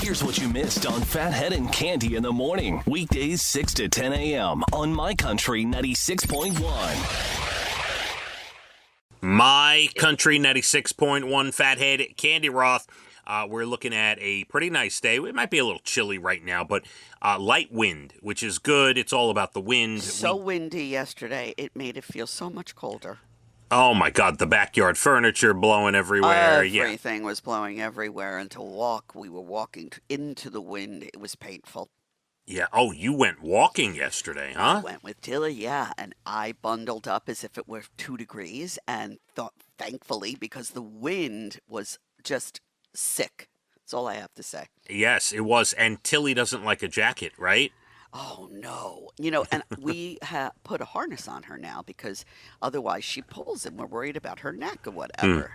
Here's what you missed on Phathead and Cande in the morning. Weekdays 6 to 10 a.m. on My Country 96.1. My Country 96.1 Phathead, Cande Roth. We're looking at a pretty nice day. It might be a little chilly right now, but light wind, which is good. It's all about the wind. So windy yesterday, it made it feel so much colder. Oh, my God, the backyard furniture blowing everywhere. Everything was blowing everywhere, and to walk, we were walking into the wind. It was painful. Yeah. Oh, you went walking yesterday, huh? I went with Tilly, yeah, and I bundled up as if it were 2 degrees, and thought, thankfully, because the wind was just sick. That's all I have to say. Yes, it was. And Tilly doesn't like a jacket, right? Oh, no. And we put a harness on her now because otherwise she pulls and we're worried about her neck or whatever.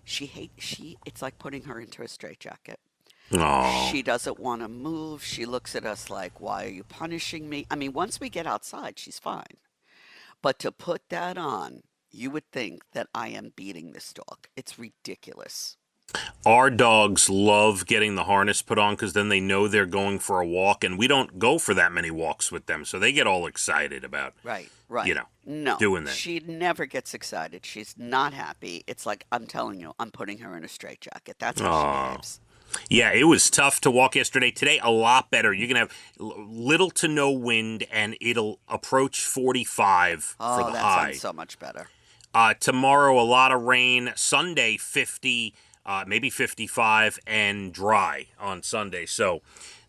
It's like putting her into a straitjacket. Oh. She doesn't want to move. She looks at us like, why are you punishing me? I mean, once we get outside, she's fine. But to put that on, you would think that I am beating this dog. It's ridiculous. Our dogs love getting the harness put on because then they know they're going for a walk, and we don't go for that many walks with them, so they get all excited about, right. doing that. She never gets excited. She's not happy. It's like, I'm telling you, I'm putting her in a straitjacket. That's how she behaves. Yeah, it was tough to walk yesterday. Today, a lot better. You can have little to no wind, and it'll approach 45 for the high. Oh, that sounds so much better. Tomorrow, a lot of rain. Sunday, 50. Maybe 55 and dry on Sunday. So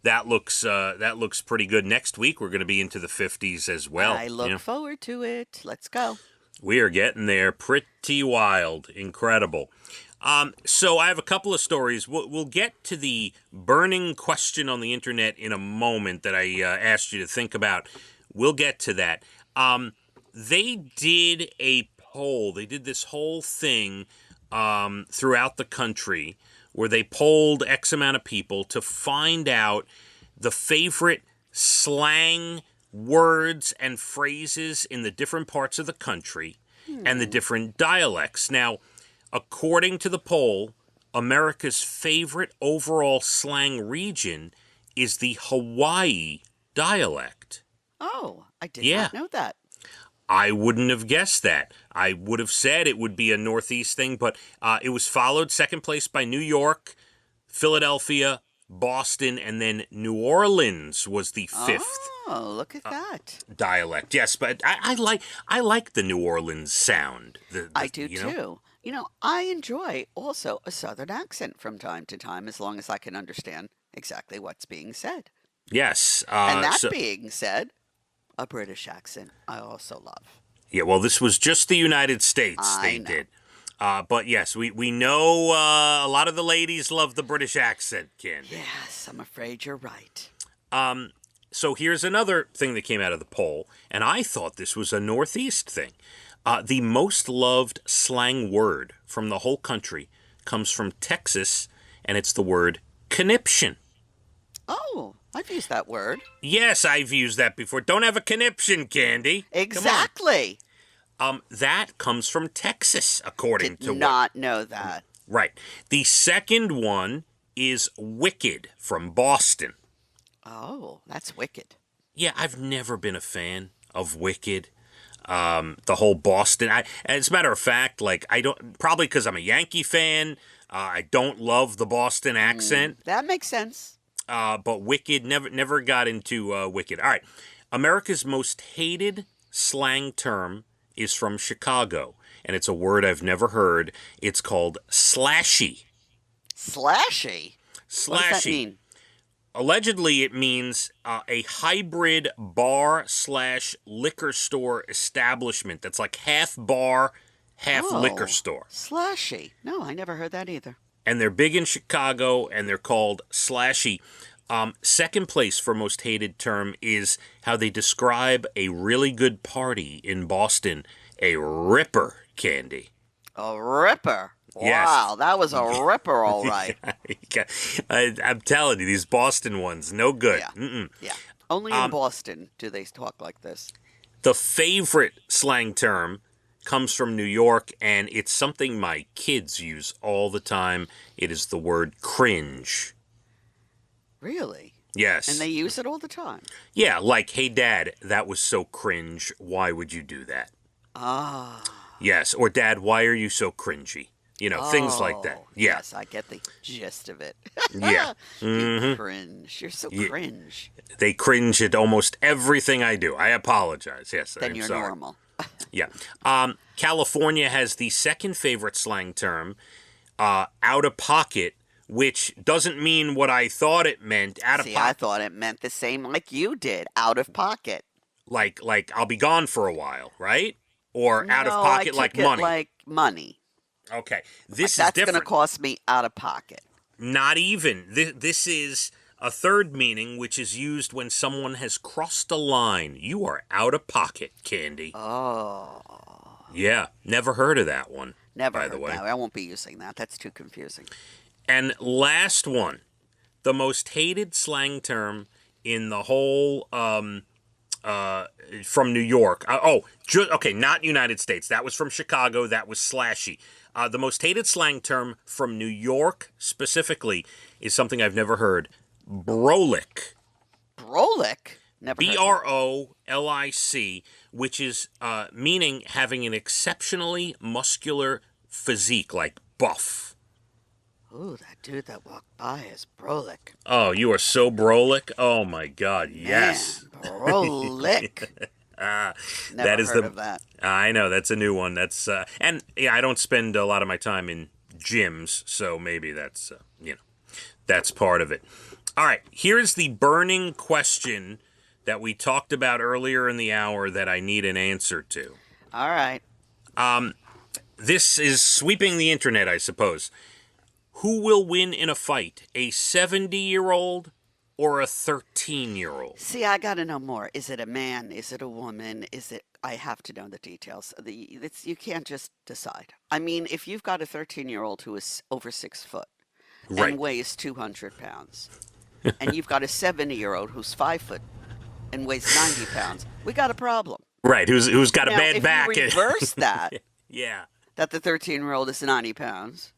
that looks pretty good. Next week, we're going to be into the 50s as well. I look forward to it. Let's go. We are getting there. Pretty wild. Incredible. So I have a couple of stories. We'll get to the burning question on the internet in a moment that I asked you to think about. We'll get to that. They did a poll. They did this whole thing throughout the country where they polled X amount of people to find out the favorite slang words and phrases in the different parts of the country and the different dialects. Now, according to the poll, America's favorite overall slang region is the Hawaii dialect. Oh, I did not know that. I wouldn't have guessed that. I would have said it would be a Northeast thing, but it was followed second place by New York, Philadelphia, Boston, and then New Orleans was the fifth. Oh, look at that. Dialect. Yes, but I like the New Orleans sound. I do too. I enjoy also a Southern accent from time to time as long as I can understand exactly what's being said. Yes. And that being said, a British accent I also love. Yeah, well, this was just the United States they did. But yes, we know a lot of the ladies love the British accent, Cande. Yes, I'm afraid you're right. So here's another thing that came out of the poll, and I thought this was a Northeast thing. The most loved slang word from the whole country comes from Texas, and it's the word conniption. Oh, I've used that word. Yes, I've used that before. Don't have a conniption, Cande. Exactly. That comes from Texas, according to Did not know that. Right. The second one is wicked from Boston. Oh, that's wicked. Yeah, I've never been a fan of wicked. The whole Boston. As a matter of fact, I don't, probably because I'm a Yankee fan. I don't love the Boston accent. That makes sense. But wicked, never got into wicked. All right. America's most hated slang term is from Chicago, and it's a word I've never heard. It's called slashy. Slashy? Slashy. What does that mean? Allegedly, it means a hybrid bar/liquor store establishment that's like half bar, half liquor store. Slashy. No, I never heard that either. And they're big in Chicago, and they're called slashy. Second place for most hated term is how they describe a really good party in Boston, a ripper, Cande. A ripper? Yes. Wow, that was a ripper, all right. I'm telling you, these Boston ones, no good. Yeah. Only in Boston do they talk like this. The favorite slang term comes from New York, and it's something my kids use all the time. It is the word cringe. Really? Yes. And they use it all the time. Yeah, like, hey, Dad, that was so cringe. Why would you do that? Ah. Yes. Or, Dad, why are you so cringy? Things like that. Oh, Yeah. yes, I get the gist of it. Yeah. You cringe. You're so Yeah. cringe. They cringe at almost everything I do. I apologize. Yes, Then I'm you're sorry. normal. Yeah. California has the second favorite slang term, out of pocket, which doesn't mean what I thought it meant. Out of See, pocket, I thought it meant the same like you did, out of pocket. like I'll be gone for a while, right? Or out of No, I pocket like took it money. like money. Okay, Like this is that's going to different. cost me out of pocket. Not even. This is a third meaning, which is used when someone has crossed a line. You are out of pocket, Candy. Oh, Yeah, never heard of that one. never by heard the way. that. I won't be using that. That's too confusing. And last one, the most hated slang term in the whole from New York. Okay, not United States. That was from Chicago. That was slashy. The most hated slang term from New York specifically is something I've never heard. Brolic. Brolic? Never heard that. Brolic, which is meaning having an exceptionally muscular physique, like buff. Ooh, that dude that walked by is Brolic. Oh, you are so Brolic. Oh my God, yes. Man, Brolic. Never that is heard of that. I know, that's a new one. That's and yeah, I don't spend a lot of my time in gyms, so maybe that's that's part of it. All right, here's the burning question that we talked about earlier in the hour that I need an answer to. All right. This is sweeping the internet, I suppose. Who will win in a fight, a 70-year-old or a 13-year-old? See, I got to know more. Is it a man? Is it a woman? I have to know the details. You can't just decide. I mean, if you've got a 13-year-old who is over 6 foot Right. and weighs 200 pounds, and you've got a 70-year-old who's 5 foot and weighs 90 pounds, we got a problem. Right, who's got a Now, bad if back. you reverse that, Yeah. that the 13-year-old is 90 pounds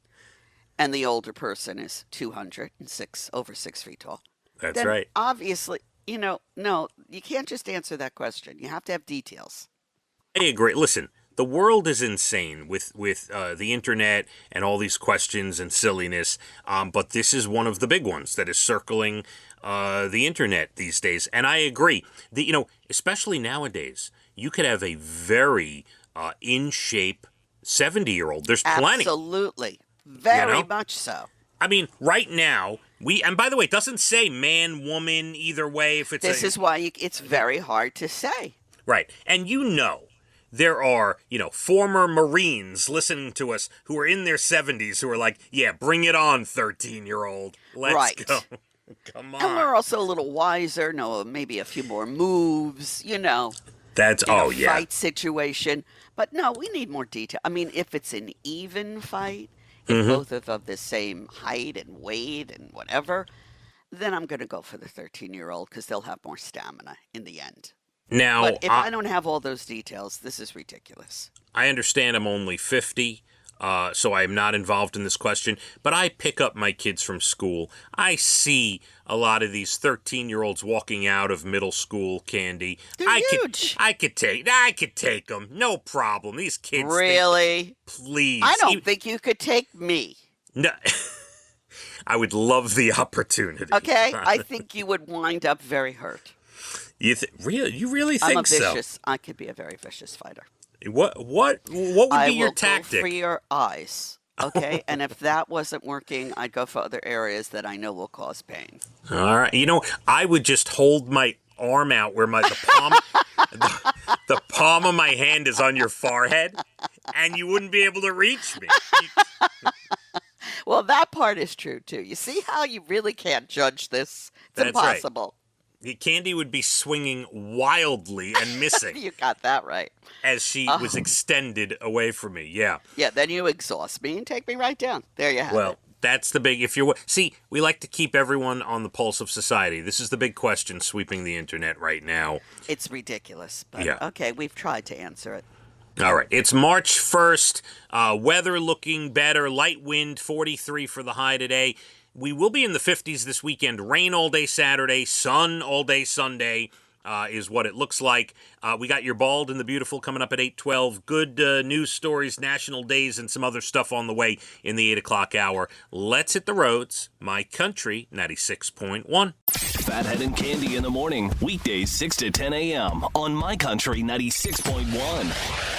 and the older person is 206, over 6 feet tall, That's then right. obviously, no, you can't just answer that question. You have to have details. I agree. Listen, the world is insane with the internet and all these questions and silliness, but this is one of the big ones that is circling the internet these days. And I agree. Especially nowadays, you could have a very in shape 70-year-old. There's plenty. Absolutely. Very much so. I mean, right now, and by the way, it doesn't say man, woman, either way. If it's This is why it's very hard to say. right. And there are, former Marines listening to us who are in their 70s who are like, yeah, bring it on, 13-year-old. Let's Right. go. Come on. And we're also a little wiser, know maybe a few more moves, That's, yeah. fight situation. But no, we need more detail. I mean, if it's an even fight, if both of the same height and weight and whatever, then I'm going to go for the 13-year-old because they'll have more stamina in the end. Now, But if I don't have all those details, this is ridiculous. I understand I'm only 50, so I am not involved in this question, but I pick up my kids from school. I see a lot of these 13-year-olds walking out of middle school, Candy. They're huge. I could take them. No problem. These kids. Really? Please. I don't think you could take me. No. I would love the opportunity. Okay? I think you would wind up very hurt. You really think so? I could be a very vicious fighter. What would be your tactic? I will go for your eyes, okay? And if that wasn't working, I'd go for other areas that I know will cause pain. All right. I would just hold my arm out where the palm of my hand is on your forehead, and you wouldn't be able to reach me. Well, that part is true, too. You see how you really can't judge this? It's That's right. impossible. Candy would be swinging wildly and missing You got that right. as she was extended away from me. Yeah. Yeah, then you exhaust me and take me right down. There you have Well, it. that's the big. See, we like to keep everyone on the pulse of society. This is the big question sweeping the internet right now. It's ridiculous, but Yeah. okay, we've tried to answer it. All right. It's March 1st. Weather looking better. Light wind, 43 for the high today. We will be in the 50s this weekend. Rain all day Saturday, sun all day Sunday. Is what it looks like. We got your Bald and the Beautiful coming up at 8:12. Good news stories, national days, and some other stuff on the way in the 8 o'clock hour. Let's hit the roads. My Country 96.1. Phathead and Cande in the morning. Weekdays 6 to 10 a.m. on My Country 96.1.